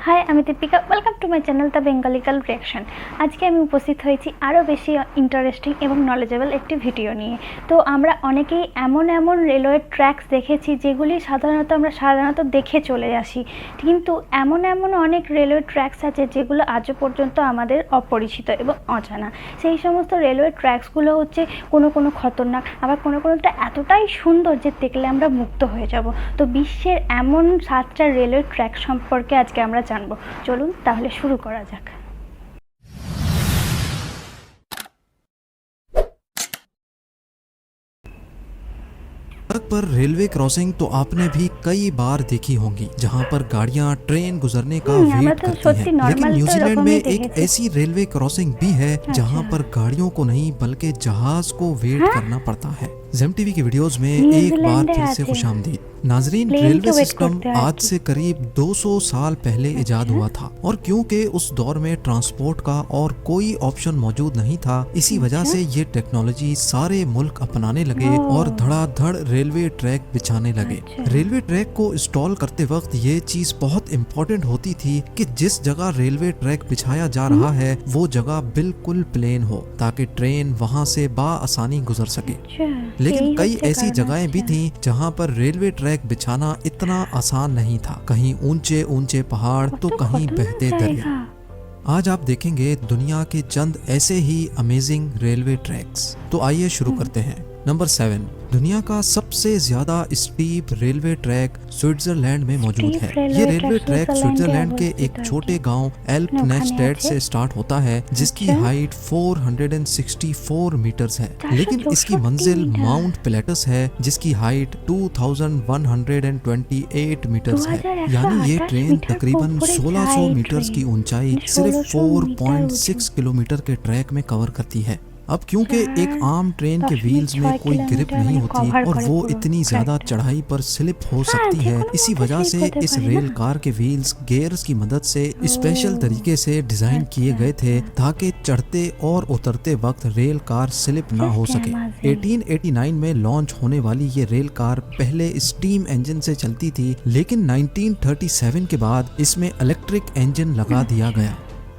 हाय আমি Deepika welcome to my channel the Bengalical reaction. আজকে আমি উপস্থিত হয়েছি আরও বেশি ইন্টারেস্টিং এবং নলেজেবল একটি ভিডিও নিয়ে। তো আমরা অনেকেই এমন রেলওয়ে ট্র্যাকস দেখেছি যেগুলি সাধারণত দেখে চলে আসি, কিন্তু এমন অনেক রেলওয়ে ট্র্যাকস আছে যেগুলো আজও পর্যন্ত আমাদের অপরিচিত এবং অজানা। সেই সমস্ত রেলওয়ে ট্র্যাকসগুলো হচ্ছে কোনো খতরনাক, আবার কোনোটা এতটাই সুন্দর যে দেখলে আমরা মুগ্ধ হয়ে যাব। তো বিশ্বের এমন 7টা রেলওয়ে ট্র্যাক সম্পর্কে আজকে আমরা জানবো। চলুন তাহলে শুরু করা যাক। सड़क पर रेलवे क्रॉसिंग तो आपने भी कई बार देखी होंगी, जहां पर गाड़ियां ट्रेन गुजरने का वेट करती हैं। लेकिन न्यूजीलैंड में एक ऐसी रेलवे क्रॉसिंग भी है जहां पर गाड़ियों को नहीं बल्कि जहाज को वेट करना पड़ता है। जेम टीवी की वीडियोस में एक बार फिर से खुशामदीद। नाजरीन, रेलवे सिस्टम आज से करीब 200 साल पहले इजाद हुआ था, और क्योंकि उस दौर में ट्रांसपोर्ट का और कोई ऑप्शन मौजूद नहीं था, इसी वजह से ये टेक्नोलॉजी सारे मुल्क अपनाने लगे और धड़ाधड़ रेलवे ट्रैक बिछाने लगे। रेलवे ट्रैक को इंस्टॉल करते वक्त ये चीज बहुत इम्पोर्टेंट होती थी कि जिस जगह रेलवे ट्रैक बिछाया जा रहा है वो जगह बिल्कुल प्लेन हो, ताकि ट्रेन वहाँ से बाआसानी गुजर सके। लेकिन कई ऐसी जगहें भी थीं जहां पर रेलवे ट्रैक बिछाना इतना आसान नहीं था। कहीं ऊंचे पहाड़ तो कहीं बहते दरिया। आज आप देखेंगे दुनिया के चंद ऐसे ही अमेजिंग रेलवे ट्रैक्स। तो आइए शुरू करते हैं। नंबर 7, दुनिया का सबसे ज्यादा स्टीप रेलवे ट्रैक स्विट्जरलैंड में मौजूद है। ये रेलवे ट्रैक स्विट्जरलैंड के एक छोटे गांव एल्पनेस्टेड से स्टार्ट होता है, जिसकी हाइट 464 मीटर्स है। लेकिन इसकी मंजिल माउंट पिलेटस है, जिसकी हाइट 2128 मीटर्स है। यानी ये ट्रेन तकरीबन 1600 मीटर्स की ऊंचाई सिर्फ 4.6 किलोमीटर के ट्रैक में कवर करती है। अब क्योंकि एक आम ट्रेन के व्हील्स में कोई ग्रिप नहीं होती और वो इतनी ज्यादा चढ़ाई पर स्लिप हो सकती है, इसी वजह से इस रेल कार के व्हील्स गियर्स की मदद से स्पेशल तरीके से डिजाइन किए गए थे ताकि चढ़ते और उतरते वक्त रेल कार स्लिप ना हो सके। 1889 में लॉन्च होने वाली ये रेल कार पहले स्टीम इंजन से चलती थी, लेकिन 1937 के बाद इसमें इलेक्ट्रिक इंजन लगा दिया गया।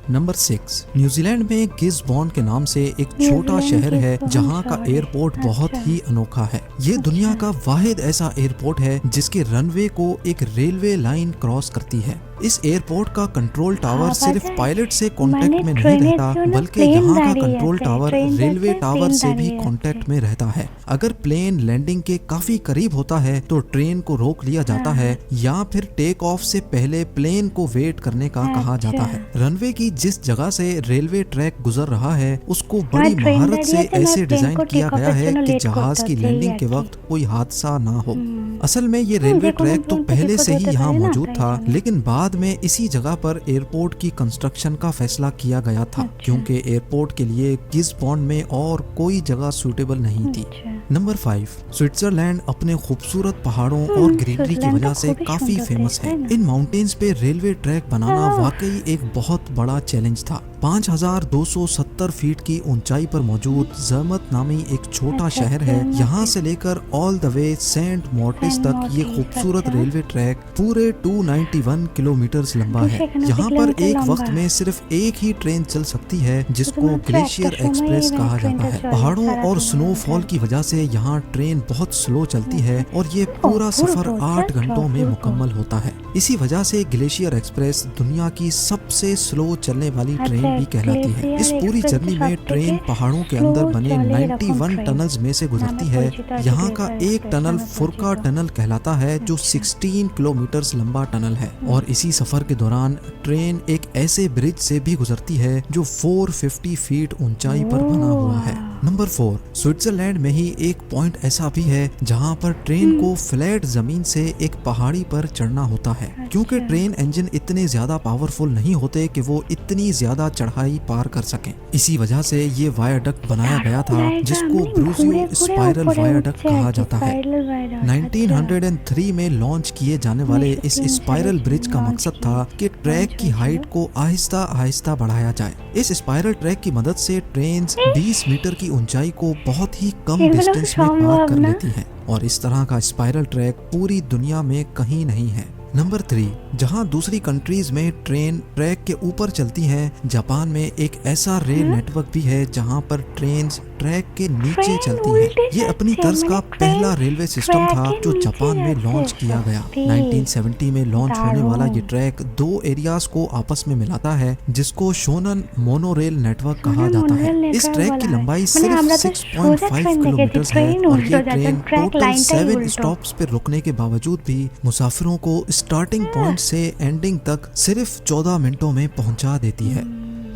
नंबर 6, न्यूजीलैंड में गिसबॉर्न के नाम से एक छोटा शहर है जहां का एयरपोर्ट बहुत ही अनोखा है। ये दुनिया का वाहिद ऐसा एयरपोर्ट है जिसके रनवे को एक रेलवे लाइन क्रॉस करती है। इस एयरपोर्ट का कंट्रोल टावर सिर्फ पायलट से कांटेक्ट में नहीं रहता, बल्कि यहाँ का कंट्रोल टावर रेलवे टावर से भी कांटेक्ट में रहता है। अगर प्लेन लैंडिंग के काफी करीब होता है तो ट्रेन को रोक लिया जाता है, या फिर टेक ऑफ से पहले प्लेन को वेट करने का कहा जाता है। रनवे की जिस जगह से रेलवे ट्रैक गुजर रहा है उसको बड़ी महारत से ऐसे डिजाइन किया गया है कि जहाज की लैंडिंग के वक्त कोई हादसा ना हो। असल में ये रेलवे ट्रैक तो पहले से ही यहाँ मौजूद था, लेकिन बाद में इसी जगह पर एयरपोर्ट की कंस्ट्रक्शन का फैसला किया गया था, क्योंकि एयरपोर्ट के लिए गिसबॉर्न में और कोई जगह सूटेबल नहीं थी। नंबर 5, स्विट्जरलैंड अपने खूबसूरत पहाड़ों और ग्रीनरी की वजह से काफी फेमस है। इन माउंटेन्स पे रेलवे ट्रैक बनाना वाकई एक बहुत बड़ा चैलेंज था। 5270 फीट की ऊंचाई पर मौजूद जर्मत नामी एक छोटा शहर है। यहाँ से लेकर all the way Saint Moritz तक ये खूबसूरत रेलवे ट्रैक पूरे 291 किलोमीटर लंबा है। यहाँ पर एक वक्त में सिर्फ एक ही ट्रेन चल सकती है, जिसको ग्लेशियर एक्सप्रेस कहा जाता है। पहाड़ों और स्नोफॉल की वजह से यहाँ ट्रेन बहुत स्लो चलती है और ये पूरा सफर 8 घंटों में मुकम्मल होता है। इसी वजह से ग्लेशियर एक्सप्रेस दुनिया की सबसे स्लो चलने वाली ट्रेन भी कहलाती है। इस पूरी जर्नी में ट्रेन पहाड़ों के अंदर बने 91 टनल्स में से गुजरती है। यहाँ का एक टनल फुरका टनल कहलाता है, जो 16 किलोमीटर लंबा टनल है। और इसी सफर के दौरान ट्रेन एक ऐसे ब्रिज से भी गुजरती है जो 450 फीट ऊंचाई पर बना हुआ है। नंबर 4, स्विट्जरलैंड में ही एक पॉइंट ऐसा भी है जहां पर ट्रेन को फ्लैट जमीन से एक पहाड़ी पर चढ़ना होता है, क्योंकि ट्रेन इंजन इतने ज्यादा पावरफुल नहीं होते कि वो इतनी ज्यादा चढ़ाई पार कर सकें। इसी वजह से ये वायाडक्ट बनाया गया था, जिसको ब्रूजियो स्पाइरल वायाडक्ट कहा जाता है। 1903 में लॉन्च किए जाने वाले इस स्पाइरल ब्रिज का मकसद था कि ट्रैक की हाइट को आहिस्ता आहिस्ता बढ़ाया जाए। इस स्पाइरल ट्रैक की मदद से ट्रेन 20 मीटर की ऊंचाई को बहुत ही कम डिस्टेंस में पार कर लेती हैं, और इस तरह का स्पाइरल ट्रैक पूरी दुनिया में कहीं नहीं है। नंबर 3, जहां दूसरी कंट्रीज में ट्रेन ट्रैक के ऊपर चलती हैं, जापान में एक ऐसा रेल नेटवर्क भी है जहां पर ट्रेन ट्रैक के नीचे ट्रेन चलती उल्टे है। ये अपनी से, तर्ज का मैंने ट्रेन पहला रेलवे सिस्टम ट्रैक था के जो नीचे जापान में जाते लॉन्च किया गया। सस्ते। 1970 में लॉन्च होने वाला ये दारुण। ट्रैक 2 एरियाज को आपस में मिलाता है, जिसको शोनन मोनोरेल नेटवर्क कहा जाता है। इस ट्रैक की लंबाई सिर्फ 6.5 किलोमीटर है और ये ट्रेन टोटल 7 स्टॉप्स पे रुकने के बावजूद भी मुसाफिरों को स्टार्टिंग पॉइंट से एंडिंग तक सिर्फ 14 मिनटों में पहुंचा देती है।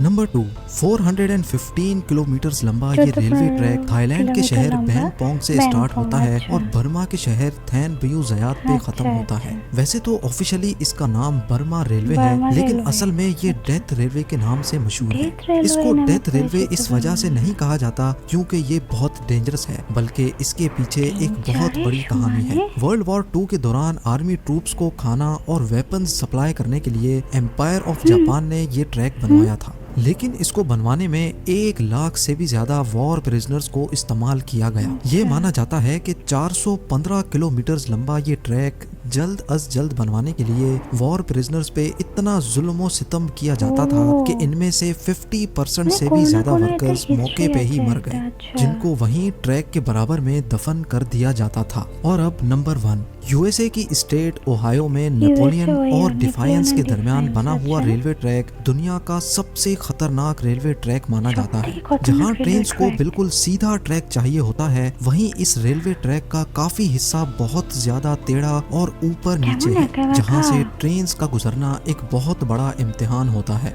नंबर 2, 415 किलोमीटर लंबा ये रेलवे ट्रैक थाईलैंड के शहर बैंकॉक से स्टार्ट होता है और बर्मा के शहर थैन बियू जयात पे खत्म होता है। वैसे तो ऑफिशियली इसका नाम बर्मा रेलवे है, लेकिन असल में ये डेथ रेलवे के नाम से मशहूर है। इसको डेथ रेलवे इस वजह से नहीं कहा जाता क्योंकि ये बहुत डेंजरस है, बल्कि इसके पीछे एक बहुत बड़ी कहानी है। वर्ल्ड वॉर 2 के दौरान आर्मी ट्रूप्स को खाना और वेपन्स सप्लाई करने के लिए एम्पायर ऑफ जापान ने ये ट्रैक बनवाया था, लेकिन इसको बनवाने में 1 लाख से भी ज्यादा वॉर प्रिजनर्स को इस्तेमाल किया गया। ये माना जाता है कि 415 किलोमीटर लंबा ये ट्रैक जल्द अज जल्द बनवाने के लिए वॉर प्रिजनर्स पे इतना जुल्म सितम किया जाता था कि इनमें से 50% से भी ज्यादा वर्कर्स मौके पे ही मर गए, जिनको वहीं ट्रैक के बराबर में दफन कर दिया जाता था। और अब नंबर 1, यूएसए की स्टेट ओहायो में नेपोलियन और डिफायंस के दरमियान बना हुआ रेलवे ट्रैक दुनिया का सबसे खतरनाक रेलवे ट्रैक माना जाता है। जहां ट्रेन्स को बिल्कुल सीधा ट्रैक चाहिए होता है, वहीं इस रेलवे ट्रैक का काफी हिस्सा बहुत ज्यादा टेढ़ा और ऊपर नीचे है, जहां से ट्रेन्स का गुजरना एक बहुत बड़ा इम्तिहान होता है।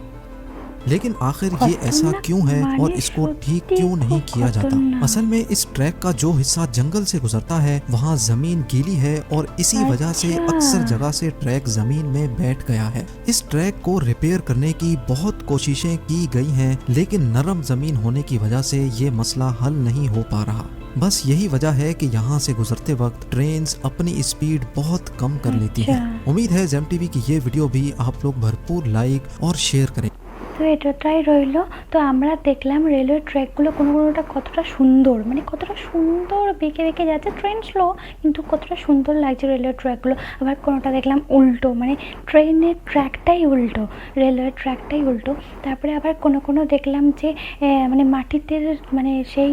लेकिन आखिर ये ऐसा क्यों है और इसको ठीक क्यों नहीं किया जाता? असल में इस ट्रैक का जो हिस्सा जंगल से गुजरता है वहाँ जमीन गीली है और इसी वजह से अक्सर जगह से ट्रैक जमीन में बैठ गया है। इस ट्रैक को रिपेयर करने की बहुत कोशिशें की गई हैं, लेकिन नरम जमीन होने की वजह से ये मसला हल नहीं हो पा रहा। बस यही वजह है कि यहाँ से गुजरते वक्त ट्रेन्स अपनी स्पीड बहुत कम कर लेती हैं। उम्मीद है जेम टीवी की ये वीडियो भी आप लोग भरपूर लाइक और शेयर करें। তো এটাই রইল। তো আমরা দেখলাম রেলওয়ে ট্র্যাকগুলো কোনোটা কতটা সুন্দর, মানে কতটা সুন্দর বেঁকে বেঁকে যাচ্ছে, ট্রেন স্লো কিন্তু কতটা সুন্দর লাগছে রেলওয়ে ট্র্যাকগুলো। আবার কোনোটা দেখলাম উল্টো, মানে ট্রেনের ট্র্যাকটাই উল্টো, রেলওয়ে ট্র্যাকটাই উল্টো। তারপরে আবার কোনো দেখলাম যে মানে মাটিতে, মানে সেই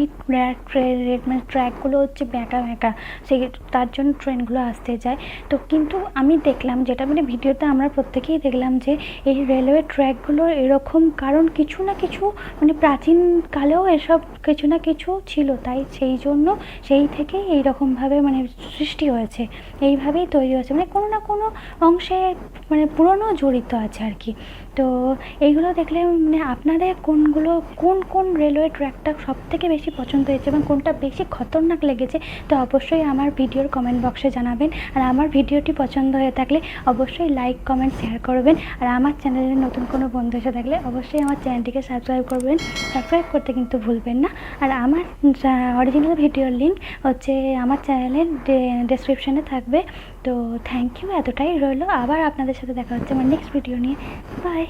মানে ট্র্যাকগুলো হচ্ছে ব্যাঁকা ব্যাঁকা, সেই তার জন্য ট্রেনগুলো আসতে যায়। তো কিন্তু আমি দেখলাম যেটা, মানে ভিডিওতে আমরা প্রত্যেকেই দেখলাম যে এই রেলওয়ে ট্র্যাকগুলোর এরকম কারণ কিছু না কিছু, মানে প্রাচীনকালেও এসব কিছু না কিছু ছিল, তাই সেই জন্য সেই থেকেই এইরকমভাবে মানে সৃষ্টি হয়েছে, এইভাবেই তৈরি হয়েছে, মানে কোনো না কোনো অংশে মানে পুরনো জড়িত আছে আর কি। তো এইগুলো দেখলে মানে আপনাদের কোন রেলওয়ে ট্র্যাকটা সব থেকে বেশি পছন্দ হয়েছে এবং কোনটা বেশি খতরনাক লেগেছে, তো অবশ্যই আমার ভিডিওর কমেন্ট বক্সে জানাবেন। আর আমার ভিডিওটি পছন্দ হয়ে থাকলে অবশ্যই লাইক কমেন্ট শেয়ার করবেন। আর আমার চ্যানেলে নতুন কোনো বন্ধু এসে থাকলে অবশ্যই আমার চ্যানেলটিকে সাবস্ক্রাইব করবেন, সাবস্ক্রাইব করতে কিন্তু ভুলবেন না। আর আমার অরিজিনাল ভিডিওর লিঙ্ক হচ্ছে আমার চ্যানেলের ডেসক্রিপশানে থাকবে। তো থ্যাংক ইউ, এতটাই রইলো। আবার আপনাদের সাথে দেখা হচ্ছে আমার নেক্সট ভিডিও নিয়ে। বাই।